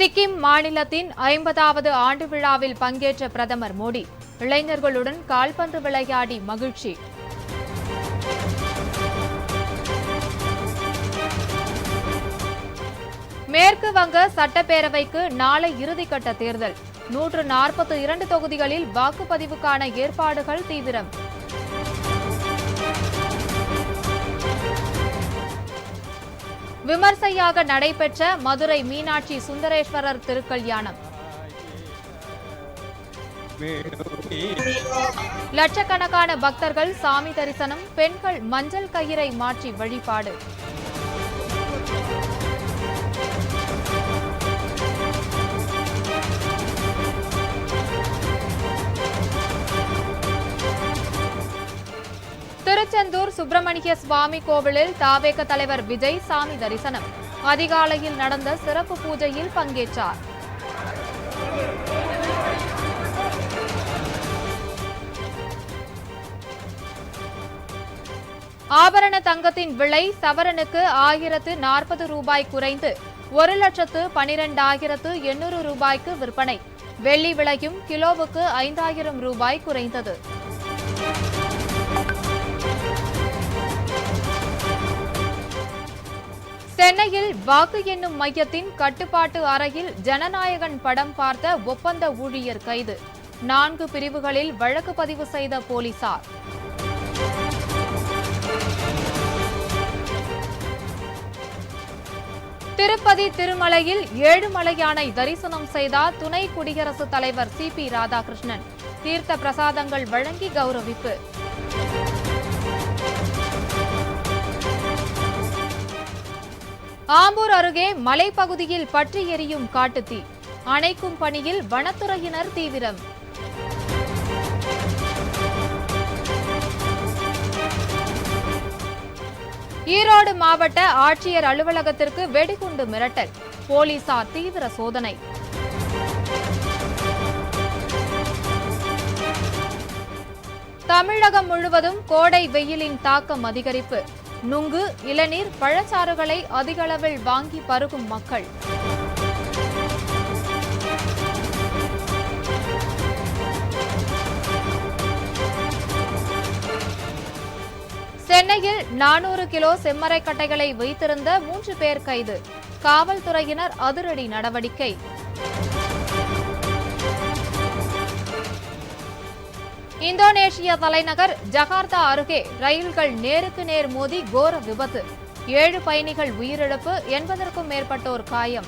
சிக்கிம் மாநிலத்தின் 50வது ஆண்டு விழாவில் பங்கேற்ற பிரதமர் மோடி இளைஞர்களுடன் கால்பந்து விளையாடி மகிழ்ச்சி. மேற்கு வங்க சட்டப்பேரவைக்கு நாளை இறுதிக்கட்ட தேர்தல். 142 தொகுதிகளில் வாக்குப்பதிவுக்கான ஏற்பாடுகள் தீவிரம். விமர்சையாக நடைபெற்ற மதுரை மீனாட்சி சுந்தரேஸ்வரர் திருக்கல்யாணம். லட்சக்கணக்கான பக்தர்கள் சாமி தரிசனம். பெண்கள் மஞ்சள் கயிறை மாற்றி வழிபாடு. திருச்செந்தூர் சுப்பிரமணிய சுவாமி கோவிலில் தாவேக தலைவர் விஜய் சாமி தரிசனம். அதிகாலையில் நடந்த சிறப்பு பூஜையில் பங்கேற்றார். ஆபரண தங்கத்தின் விலை சவரனுக்கு 1040 ரூபாய் குறைந்து 1,12,800 ரூபாய்க்கு விற்பனை. வெள்ளி விலையும் கிலோவுக்கு 5000 ரூபாய் குறைந்தது. சென்னையில் வாக்கு எண்ணும் மையத்தின் கட்டுப்பாட்டு அறையில் ஜனநாயகன் படம் பார்த்த ஒப்பந்த ஊழியர் கைது. 4 பிரிவுகளில் வழக்கு பதிவு செய்த போலீசார். திருப்பதி திருமலையில் ஏழுமலையானை தரிசனம் செய்தார் துணை குடியரசுத் தலைவர் CP ராதாகிருஷ்ணன். தீர்த்த பிரசாதங்கள் வழங்கி கௌரவிப்பு. ஆம்பூர் அருகே மலைப்பகுதியில் பற்றி எரியும் காட்டுத்தீ. அணைக்கும் பணியில் வனத்துறையினர் தீவிரம். ஈரோடு மாவட்ட ஆட்சியர் அலுவலகத்திற்கு வெடிகுண்டு மிரட்டல். போலீசார் தீவிர சோதனை. தமிழகம் முழுவதும் கோடை வெயிலின் தாக்கம் அதிகரிப்பு. நுங்கு, இளநீர், பழச்சாறுகளை அதிகளவில் வாங்கி பருகும் மக்கள். சென்னையில் 400 கிலோ செம்மரைக்கட்டைகளை வைத்திருந்த 3 பேர் கைது. காவல்துறையினர் அதிரடி நடவடிக்கை. இந்தோனேஷிய தலைநகர் ஜகார்த்தா அருகே ரயில்கள் நேருக்கு நேர் மோதி கோர விபத்து. 7 பயணிகள் உயிரிழப்பு, 80க்கும் மேற்பட்டோர் காயம்.